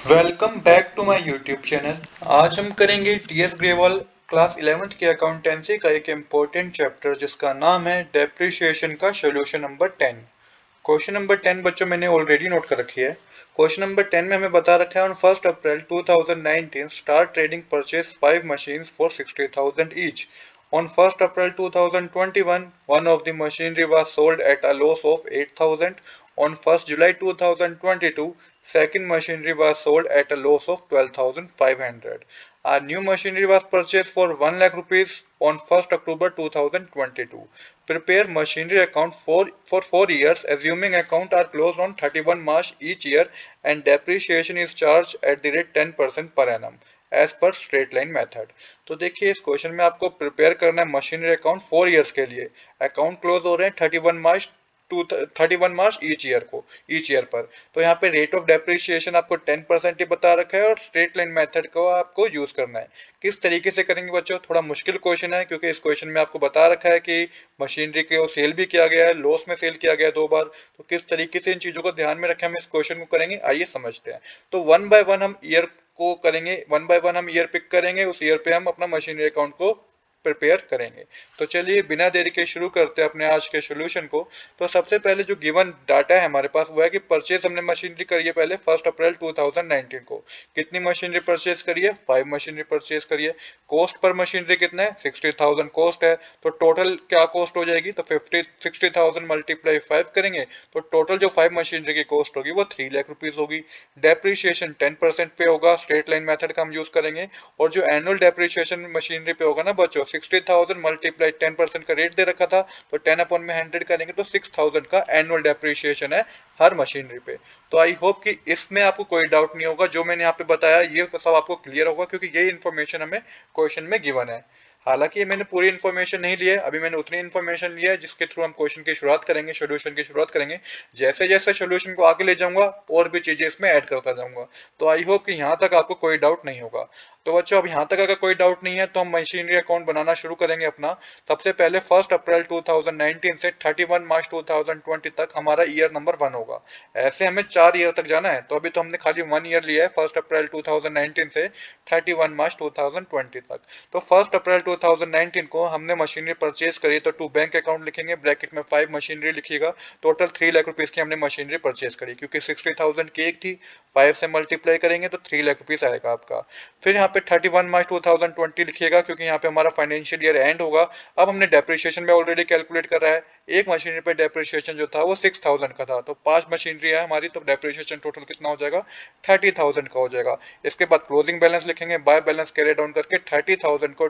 Welcome back to my YouTube channel. आज हम करेंगे टीएस ग्रेवाल क्लास 11th की अकाउंटेंसी का एक इम्पोर्टेंट चैप्टर जिसका नाम है डेप्रिसिएशन का सोल्यूशन नंबर 10। क्वेश्चन नंबर 10 बच्चों मैंने ऑलरेडी नोट कर रखी है। क्वेश्चन नंबर 10 में हमें बता रखा है on 1st April 2019 star trading purchase 5 machines for 60,000 each. On 1st April 2021, one of the machinery was sold at a loss of 8,000. On 1st July 2022, second machinery was sold at a loss of 12,500. A new machinery was purchased for 1 lakh rupees on 1st October 2022. Prepare machinery account for 4 years, assuming account are closed on 31 March each year and depreciation is charged at the rate 10% per annum as per straight line method. तो देखिए इस question में आपको prepare करना है machinery account 4 years के लिए। Account close हो रहे हैं 31 मार्च ईच ईयर पर। तो यहाँ पे रेट ऑफ डेप्रिसिएशन आपको 10% ही बता रखा है और स्ट्रेट लाइन मेथड को आपको यूज करना है। किस तरीके से करेंगे बच्चों, थोड़ा मुश्किल क्वेश्चन है क्योंकि इस क्वेश्चन में आपको बता रखा है कि मशीनरी को सेल भी किया गया है, लॉस में सेल किया गया है 2 बार। तो किस तरीके से इन चीजों को ध्यान में रखे हम इस क्वेश्चन को करेंगे, आइए समझते हैं। तो वन बाय वन हम ईयर को करेंगे, वन बाय वन हम ईयर पिक करेंगे, उस ईयर पे हम अपना मशीनरी अकाउंट को प्रिपेयर करेंगे। तो चलिए बिना देरी के शुरू करते हैं अपने आज के सोल्यूशन को। तो सबसे पहले जो गिवन डाटा है हमारे पास वो है कि परचेज हमने मशीनरी करी है पहले 1 अप्रैल 2019 को। कितनी मशीनरी परचेज करी है? 5 मशीनरी परचेज करी है। कॉस्ट पर मशीनरी कितना है? 60,000 कॉस्ट है। तो टोटल क्या कॉस्ट हो जाएगी? तो 60,000 मल्टीप्लाई 5 करेंगे तो टोटल जो 5 मशीनरी की कॉस्ट होगी वो 3 लाख रुपीज होगी। डेप्रिसिएशन 10% पे होगा, स्ट्रेट लाइन मेथड का हम यूज करेंगे। और जो एनुअल डेप्रिसिएशन मशीनरी पे होगा ना बच्चों, 60,000 मल्टीप्लाई 10% का रेट दे रखा था, तो 10 अपॉन में 100 करेंगे तो 6,000 का एनुअल डेप्रिसिएशन है हर मशीनरी पे। तो आई होप कि इसमें आपको कोई डाउट नहीं होगा, जो मैंने यहाँ पे बताया ये सब आपको क्लियर होगा क्योंकि यही इन्फॉर्मेशन हमें क्वेश्चन में गिवन है। हालांकि मैंने पूरी इन्फॉर्मेशन नहीं ली है, अभी मैंने उतनी इन्फॉर्मेशन लिया है जिसके थ्रू हम क्वेश्चन की शुरुआत करेंगे, सोल्यूशन की शुरुआत करेंगे। जैसे जैसे सोल्यूशन को आगे ले जाऊंगा और भी चीजें इसमें ऐड करता जाऊंगा। तो आई होप कि यहाँ तक आपको कोई डाउट नहीं होगा। तो बच्चों अब यहाँ तक अगर कोई डाउट नहीं है तो हम मशीनरी अकाउंट बनाना शुरू करेंगे अपना। सबसे पहले 1 अप्रैल 2019 से 31 मार्च 2020 तक हमारा ईयर नंबर 1 होगा। ऐसे हमें 4 ईयर तक जाना है, तो अभी तो हमने खाली 1 ईयर लिया है 1 अप्रैल 2019 से 31 मार्च 2020 तक। तो 1 अप्रैल 2019 को हमने मशीनरी परचेज करी, तो टू बैंक अकाउंट लिखेंगे, ब्रैकेट में 5 मशीनरी लिखिएगा। टोटल 3 लाख रुपीज की हमने मशीनरी परचेज करी क्योंकि 60,000 की एक थी, 5 से मल्टीप्लाई करेंगे तो 3 लाख रुपीज आएगा आपका। फिर यहाँ पे 31 मार्च 2020 लिखिएगा क्योंकि यहाँ पे हमारा फाइनेंशियल ईयर एंड होगा। अब हमने डेप्रिसिएशन में ऑलरेडी कैलकुलेट करा है। एक मशीनरी पे डेप्रिसिएशन जो था वो 6,000 का था, तो 5 मशीनरी है हमारी, तो डेप्रिसिएशन टोटल कितना हो जाएगा? 30,000 का हो जाएगा। इसके बाद क्लोजिंग बैलेंस लिखेंगे, बाय बैलेंस कैरी डाउन करके 30,000 को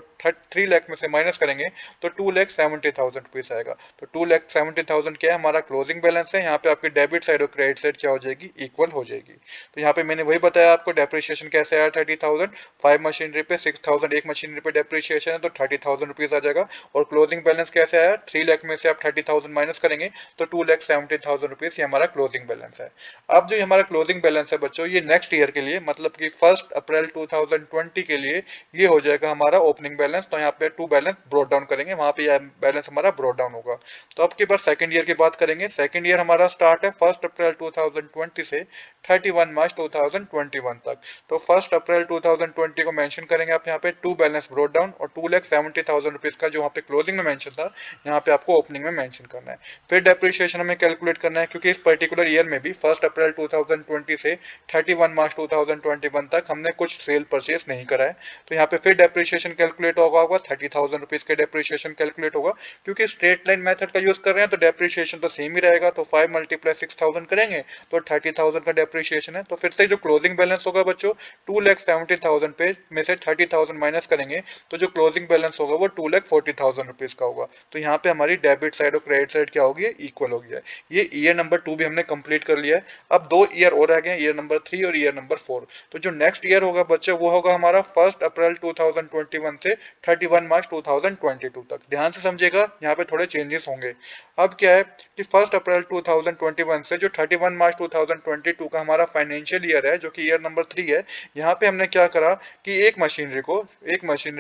3 लाख में से माइनस करेंगे तो 2,70,000 रुपीज आएगा। तो 2,70,000 क्या है हमारा क्लोजिंग बैलेंस है। यहाँ पे आपकी डेबिट साइड और क्रेडिट साइड क्या हो जाएगी? इक्वल हो जाएगी। तो यहाँ पे मैंने वही बताया आपको डेप्रिसिएशन कैसे आया 30,000। 5 मशीनरी पे 6,000, एक मशीनरी पे डेप्रिसिएशन है तो 30,000 रुपीज आ जाएगा। और क्लोजिंग बैलेंस कैसे आया? 3 लाख में से आप 30,000 माइनस करेंगे तो 2,70,000 रुपीज ये हमारा क्लोजिंग बैलेंस है। अब जो हमारा क्लोजिंग बैलेंस है बच्चों, ये नेक्स्ट ईयर के लिए मतलब कि 1 अप्रैल 2020 के लिए ये हो जाएगा हमारा ओपनिंग बैलेंस। तो यहाँ पे टू बैलेंस ब्रोट डाउन करेंगे, वहां पे बैलेंस हमारा ब्रोट डाउन होगा। तो अब की बार सेकंड ईयर की बात करेंगे। सेकंड ईयर हमारा स्टार्ट है 1 अप्रैल 2020 से 31 मार्च 2021 तक। तो 1 अप्रैल 2020 को मेंशन करेंगे आप यहाँ पे टू बैलेंस ब्रोट डाउन, और 2,70,000 रुपीज का जो वहाँ पे क्लोजिंग में मेंशन था यहाँ पे आपको ओपनिंग में मेंशन करना है। फिर डेप्रिसिएशन हमें कैलकुलेट करना है क्योंकि इस पर्टिकुलर ईयर में भी 1 अप्रैल 2020 से 31 मार्च 2021 तक हमने कुछ सेल परचेज नहीं करा है। तो यहाँ पे फिर डेप्रिसिएशन कैलकुलेट होगा 30,000 रुपीज का डेप्रिसिएशन कैलकुलेट होगा। क्योंकि स्ट्रेट लाइन मेथड का यूज कर रहे हैं तो डेप्रिसिएशन तो सेम ही रहेगा। तो 5 मल्टीप्लाई 6,000 करेंगे तो 30,000 का डेप्रिसिएशन है। तो फिर से जो क्लोजिंग बैलेंस होगा बच्चों 2,70,000 पे में से 30,000 माइनस करेंगे तो जो क्लोजिंग बैलेंस होगा वो 2,40,000 रुपीज का होगा। तो यहाँ पे हमारी डेबिट साइड और क्रेडिट साइड क्या होगी? इक्वल हो गया है। ये ईयर नंबर 2 भी हमने कंप्लीट कर लिया है। अब 2 ईयर और रह गए, ईयर नंबर 3 और ईयर नंबर 4। तो जो नेक्स्ट ईयर होगा बच्चे वो होगा हमारा 1 अप्रैल 2021 से 31 मार्च 2022 तक। ध्यान से समझिएगा, यहाँ पे थोड़े चेंजेस होंगे। अब क्या है कि 1 अप्रैल 2021 से जो 31 मार्च 2022 का हमारा फाइनेंशियल ईयर है जो कि ईयर नंबर 3 है, यहाँ पे हमने क्या करा कि एक मशीनरी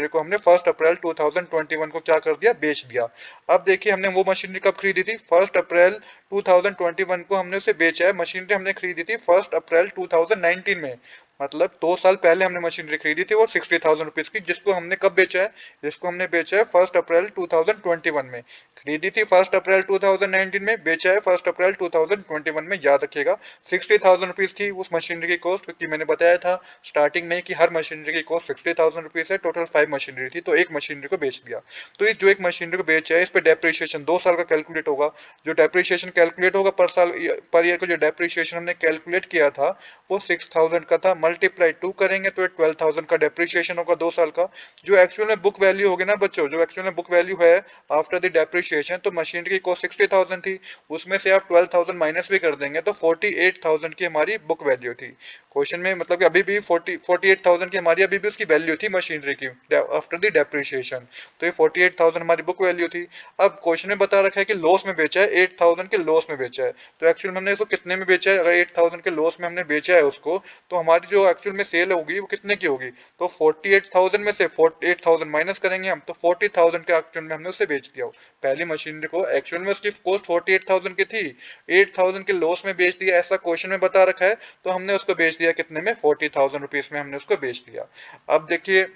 को हमने 1 अप्रैल 2021 को क्या कर दिया? बेच दिया। अब देखिए हमने वो मशीनरी कब खरीदी थी? 1 अप्रैल 2021 को हमने उसे बेचा है। मशीनरी हमने खरीदी थी 1 अप्रैल 2019 में, मतलब 2 साल पहले हमने मशीनरी खरीदी थी वो 60,000 रुपीज की, जिसको हमने कब बेचा है, जिसको हमने बेचा है 1 अप्रैल 2021 में। खरीदी थी 1 अप्रैल 2019 में, बेचा है 1 अप्रैल 2021 में, याद रखिएगा। 60,000 रुपीज थी उस मशीनरी की कॉस्ट, क्योंकि मैंने बताया था स्टार्टिंग में कि हर मशीनरी की कॉस्ट 60,000 रुपीज है। टोटल 5 मशीनरी थी, तो एक मशीनरी को बेच दिया। तो ये जो एक मशीनरी को बेचा है, इस पे डेप्रिसिएशन 2 साल का कैलकुलेट होगा। जो डेप्रिसिएशन कैलकुलेट होगा पर साल, पर ईयर को जो डेप्रिसिएशन हमने कैलकुलेट किया था वो 6,000 का था। मल्टीप्लाई 2 करेंगे तो 12,000 का डेप्रिसिएशन होगा 2 साल का। जो एक्चुअल में बुक वैल्यू होगी ना बच्चों, जो एक्चुअल में बुक वैल्यू है आफ्टर द डेप्रिसिएशन, तो मशीनरी की कॉस्ट 60,000 थी, उसमें से आप 12,000 माइनस भी कर देंगे तो 48,000 की हमारी बुक वैल्यू थी। क्वेश्चन में मतलब कि अभी भी 48,000 की हमारी अभी भी उसकी वैल्यू थी मशीनरी की आफ्टर द डेप्रिसिएशन। तो ये 48,000 हमारी बुक वैल्यू थी। अब क्वेश्चन में बता रखा है कि लॉस में बेचा है, 8,000 के लॉस में बेचा है। तो एक्चुअल में हमने इसको कितने में बेचा है, अगर 8,000 के लॉस में हमने बेचा है उसको, तो हमारी जो एक्चुअल में सेल होगी वो कितने की होगी। तो 48,000 में से 48,000 माइनस करेंगे हम, तो 40,000 के एक्चुअल में हमने उसे बेच दिया हो। पहली मशीनरी को एक्चुअल में उसकी कॉस्ट 48,000 की थी, 8,000 के लॉस में बेच दिया, ऐसा क्वेश्चन में बता रखा है। तो हमने उसको बेच दिया कितने में, 40,000 रुपीज में हमने उसको बेच दिया। अब देखिए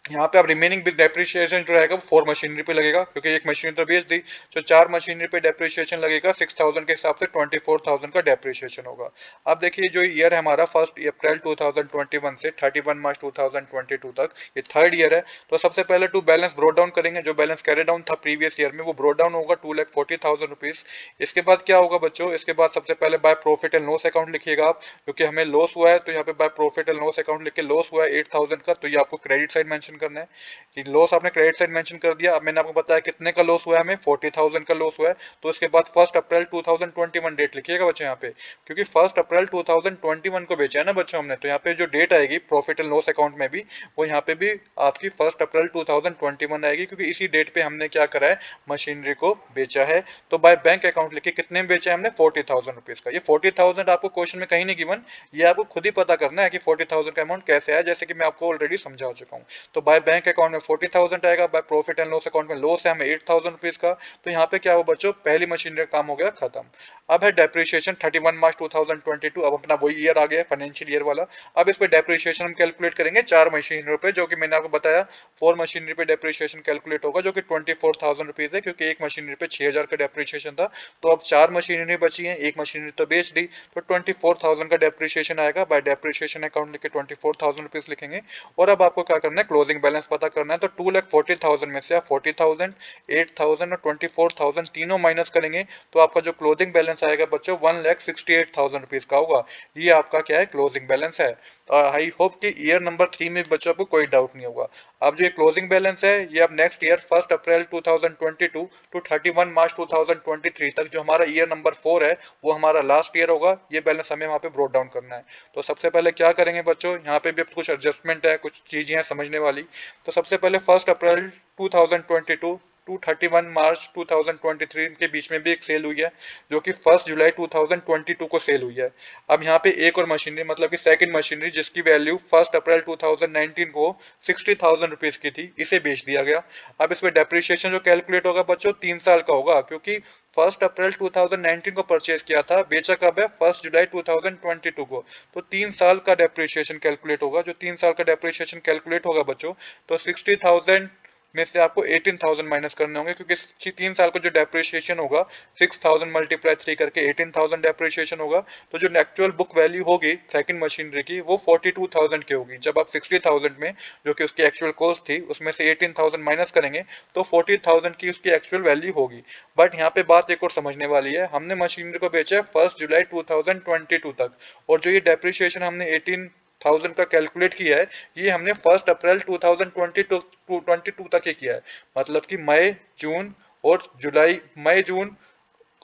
यहाँ पे आप रिमेनिंग बिग डेप्रिसिएशन जो रहेगा वो 4 मशीनरी पे लगेगा, क्योंकि एक मशीनरी तो बेच दी। जो 4 मशीनरी पे डेप्रिसिएशन लगेगा 6,000 के हिसाब से 24,000 का डेप्रिसिएशन होगा। अब देखिए जो ईयर है हमारा 1 अप्रैल 2021 से 31 मार्च 2022 तक, ये थर्ड ईयर है। तो सबसे पहले टू बैलेंस ब्रो डाउन करेंगे। जो बैलेंस कैरी डाउन था प्रीवियस ईयर में वो ब्रो डाउन होगा 2,40,000 रुपीज। इसके बाद क्या होगा बच्चों, इसके बाद सबसे पहले by profit and loss account लिखिएगा आप, क्योंकि हमें लॉस हुआ है। तो यहाँ पे by profit and loss account लिख के लॉस हुआ है 8,000 का, तो ये आपको क्रेडिट साइड मेंशन करना है कि लॉस आपने क्रेडिट साइड मेंशन कर दिया। अब मैंने आपको बताया कितने का लॉस हुआ है, हमें 40,000 का लॉस हुआ है। तो इसके बाद 1 अप्रैल 2021 डेट लिखिएगा बच्चों यहाँ पे, क्योंकि 1 अप्रैल 2021 को बेचा है ना बच्चों हमने। तो यहाँ पे जो डेट आएगी प्रॉफिट एंड लॉस अकाउंट में भी, वो यहाँ पे भी आपकी 1 अप्रैल 2021 आएगी, क्योंकि इसी डेट पे हमने क्या करा है, मशीनरी को बेचा है। तो बाय बैंक अकाउंट लिखिए कितने में बेचा है हमने, 40,000 रुपीज का। ये 40,000 आपको क्वेश्चन में कहीं नहीं गिवन, ये आपको खुद ही पता करना है कि 40,000 का अमाउंट कैसे आया, जैसे कि मैं आपको ऑलरेडी समझा चुका हूँ। तो बाय बैंक अकाउंट में 40,000 आएगा, by profit and loss account में लॉस है हमें 8,000 रुपीज का। तो यहाँ पे क्या हो बच्चों, पहली मशीनरी का काम हो गया खत्म। अब है डेप्रिसिएशन 31 मार्च 2022। अब अपना वही ईयर आ गया फाइनेंशियल ईयर वाला। अब इस पे डेप्रिसिएशन हम कैलकुलेट करेंगे 4 मशीनरी पे, जो कि मैंने आपको बताया 4 मशीनरी पे डेप्रिसिएशन कैलकुलेट होगा, जो कि 24,000 रुपीज है, क्योंकि एक मशीनरी पे 6,000 का डेप्रिसिएशन था। तो अब 4 मशीनरी बची है, एक मशीनरी तो बेच दी, तो 24,000 का डेप्रिसिएशन आएगा। बाय डेप्रिसिएशन अकाउंट लिख के 24,000 रुपीज लिखेंगे। और अब आपको क्या करना है, क्लोजिंग बैलेंस पता करना है। तो 2,40,000 में से आप 40,000, 8,000 और 24,000 तीनों माइनस करेंगे, तो आपका जो क्लोजिंग बैलेंस आएगा बच्चों 1,68,000 रुपीज का होगा। ये आपका क्या है, क्लोजिंग बैलेंस है। आई होप कि ईयर नंबर 3 में बच्चों को कोई डाउट नहीं होगा। अब जो ये क्लोजिंग बैलेंस है, ये अब नेक्स्ट ईयर 1 अप्रैल 2022 टू 31 मार्च 2023 तक, जो हमारा ईयर नंबर 4 है, वो हमारा लास्ट ईयर होगा। ये बैलेंस हमें वहाँ पे ब्रोट डाउन करना है। तो सबसे पहले क्या करेंगे बच्चों, यहाँ पे भी कुछ एडजस्टमेंट है, कुछ चीजें हैं समझने वाली। तो सबसे पहले 1 अप्रैल 2022 टू 31 मार्च 2023 के बीच में भी एक सेल हुई है, जो कि 1 जुलाई 2022 को सेल हुई है। अब यहाँ पे एक और मशीनरी, मतलब कि सेकंड मशीनरी, जिसकी वैल्यू 1 अप्रैल 2019 को 60,000 रुपीज की थी, इसे बेच दिया गया। अब इसमें डेप्रिसिएशन जो कैलकुलेट होगा बच्चों 3 साल का होगा, क्योंकि 1 अप्रैल 2019 को परचेज किया था, बेचा कब है, 1 जुलाई 2022 को। तो 3 साल का डेप्रिसिएशन कैलकुलेट होगा। जो 3 साल का डेप्रिसिएशन कैलकुलेट होगा बच्चों, तो 60,000 में से आपको 18,000 माइनस करने होंगे, क्योंकि 3 साल का जो डेप्रिसिएशन होगा 6,000 मल्टीप्लाई 3 करके 18,000 डेप्रिसिएशन होगा। तो जो एक्चुअल बुक वैल्यू होगी सेकंड मशीनरी की, वो 42,000 की होगी। जब आप 60,000 में, जो कि उसकी एक्चुअल कॉस्ट थी, उसमें से 18,000 माइनस करेंगे, तो 40,000 की उसकी एक्चुअल वैल्यू होगी। बट यहाँ पे बात एक और समझने वाली है, हमने मशीनरी को बेचा है 1 जुलाई 2022 तक, और जो ये डेप्रिसिएशन हमने 18,000 का कैलकुलेट किया है, ये हमने 1 अप्रैल 2022 तक ही किया है। मतलब कि मई जून और जुलाई, मई जून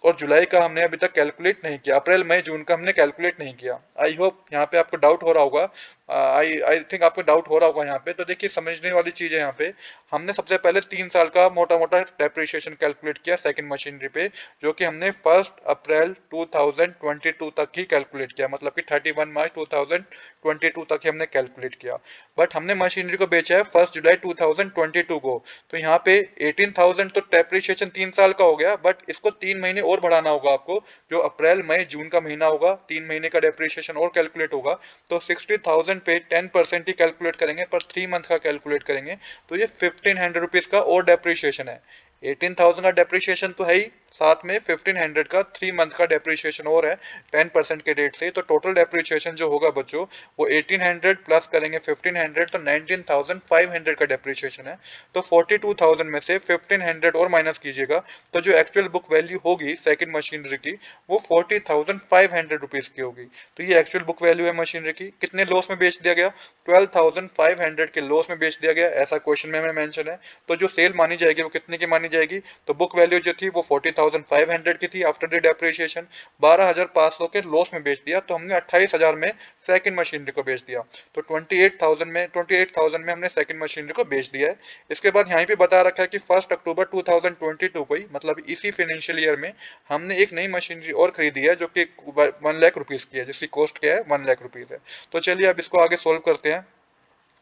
और जुलाई का हमने अभी तक कैलकुलेट नहीं किया, अप्रैल मई जून का हमने कैलकुलेट नहीं किया। आई होप यहाँ पे आपको डाउट हो रहा होगा। आई आई थिंक आपको डाउट हो रहा होगा यहाँ पे। तो देखिए समझने वाली चीज है यहाँ पे, हमने सबसे पहले 3 साल का मोटा मोटा डेप्रिसिएशन कैलकुलेट किया सेकंड मशीनरी पे, जो कि हमने 1 अप्रैल 2022 तक ही कैलकुलेट किया, मतलब कि 31 मार्च 2022 तक ही हमने कैलकुलेट किया। बट हमने मशीनरी को बेचा है 1 जुलाई 2022 को। तो यहाँ पे 18,000 तो डेप्रिसिएशन 3 साल का हो गया, बट इसको 3 महीने और बढ़ाना होगा आपको, जो अप्रैल मई जून का महीना होगा, 3 महीने का डेप्रिसिएशन और कैलकुलेट होगा। तो 60,000 पे 10% ही कैलकुलेट करेंगे, पर 3 मंथ का कैलकुलेट करेंगे तो ये 1,500 रुपीज का और डेप्रिसिएशन है। 18,000 का डेप्रिसिएशन तो है ही, साथ में 1,500 का 3 मंथ का डेप्रिसिएशन और है 10% के रेट से। तो टोटल डेप्रिसिएशन जो होगा बच्चों, वो 1800 प्लस करेंगे 1,500, तो 19,500 का डेप्रिसिएशन है। तो 42,000 में से 1,500 और माइनस कीजिएगा, तो जो एक्चुअल बुक वैल्यू होगी सेकंड मशीनरी की, वो 40,500 रुपीज की होगी। तो ये एक्चुअल बुक वैल्यू है मशीनरी की। कितने लॉस में बेच दिया गया? 12,500 के लॉस में बेच दिया गया, ऐसा क्वेश्चन में मेंशन है। तो जो सेल मानी जाएगी वो कितने की मानी जाएगी? तो बुक वैल्यू जो थी वो 40,500 की थी आफ्टर द डेप्रिसिएशन, 12,500 के लॉस में बेच दिया, तो हमने 28,000 में सेकंड मशीनरी को बेच दिया। तो 28,000 में हमने सेकंड मशीनरी को बेच दिया है। इसके बाद यहाँ पे बता रखा है कि 1 अक्टूबर 2022 को ही, मतलब इसी फाइनेंशियल ईयर में, हमने एक नई मशीनरी और खरीदी है, जो कि 1 लाख रुपीज की है, जिसकी कॉस्ट क्या है? 1 लाख रुपीज है। तो चलिए अब इसको आगे सोल्व करते हैं।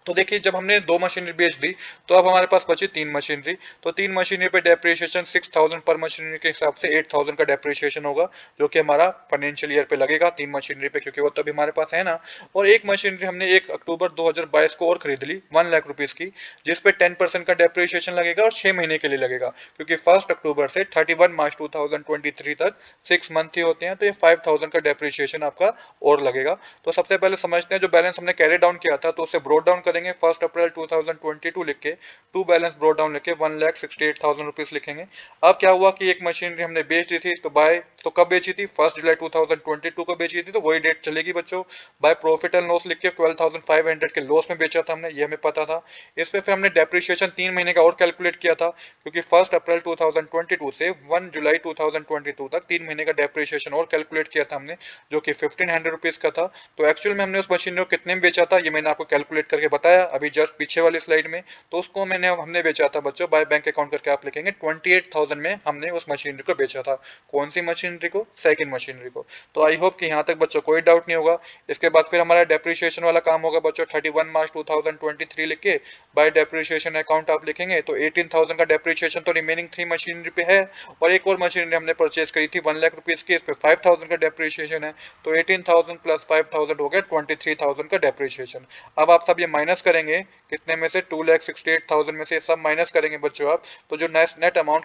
तो देखिए जब हमने 2 मशीनरी बेच दी, तो अब हमारे पास बची 3 मशीनरी। तो 3 मशीनरी पे डेप्रिसिएशन 6,000 पर मशीनरी के हिसाब से 8,000 का डेप्रिसिएशन होगा, जो कि हमारा फाइनेंशियल ईयर पे लगेगा 3 मशीनरी पे, क्योंकि वो तभी हमारे पास है ना। और एक मशीनरी हमने 1 अक्टूबर 2022 को और खरीद ली 1 लाख रुपीज की, जिसपे 10% का डेप्रिसिएशन लगेगा और 6 महीने के लिए लगेगा, क्योंकि 1 अक्टूबर से 31 मार्च 2023 तक 6 मंथ ही होते हैं। तो ये 5,000 का डेप्रिसिएशन आपका और लगेगा। तो सबसे पहले समझते हैं, जो बैलेंस हमने कैरी डाउन किया था, तो उसे ब्रोड डाउन करेंगे 1 अप्रैल 2022 लिख के, टू बैलेंस ब्रोड डाउन लिख के 1,68,000 रुपीज लिखेंगे। अब क्या हुआ कि एक मशीनरी हमने बेच दी थी, तो कब बेची थी? 1 जुलाई 2022 को बेची थी, तो वही डेट चलेगी बच्चों। बाय प्रॉफिट एंड लॉस लिख के 12,500 के लॉस में बेचा था हमने, ये हमें पता था। इस पे फिर हमने डेप्रिसिएशन 3 महीने का और कैलकुलेट किया था, क्योंकि 1 अप्रैल 2022 से 1 जुलाई 2022 तक 3 महीने का डेप्रिसिएशन और कैलकुलेट किया था हमने, जो कि 1,500 रुपीज का था। तो एक्चुअल में हमने उस मशीनरी को कितने में बेचा था, ये मैंने आपको कैलकुलेट करके बताया अभी जस्ट पीछे वाली स्लाइड में। तो उसको हमने बेचा था बच्चों, बाय बैंक अकाउंट करके आप लिखेंगे 28,000 में हमने उस मशीनरी को बेचा था। कौन सी मशीनरी को? सेकंड मशीनरी को। तो आई होप कि यहाँ तक बच्चों कोई डाउट नहीं होगा। इसके बाद फिर हमारा डेप्रिसिएशन वाला काम होगा बच्चों, 31 मार्च 2023 लिख के बाय डेप्रिसिएशन अकाउंट आप लिखेंगे। तो 18,000 का डेप्रिसिएशन तो रिमेनिंग 3 मशीनरी पे है, और एक और मशीनरी हमने परचेज करी थी 1 लाख रुपीज की, इस पे 5,000 का डेप्रिसिएशन है। तो 18,000 प्लस 5,000 हो गया 23,000 का डेप्रिसिएशन। अब आप सब ये माइनस करेंगे, कितने में से? 2,68,000 में से सब माइनस करेंगे बच्चों आप, तो जो नेट अमाउंट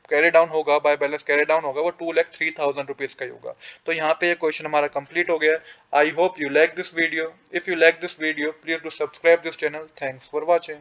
कैरी डाउन होगा, बाय बैलेंस कैरी डाउन होगा, वो 2,03,000 रुपीज का ही होगा। तो यहाँ पे ये क्वेश्चन हमारा कंप्लीट हो गया। I hope you like this video. If you like this video, please do subscribe this channel. Thanks for watching.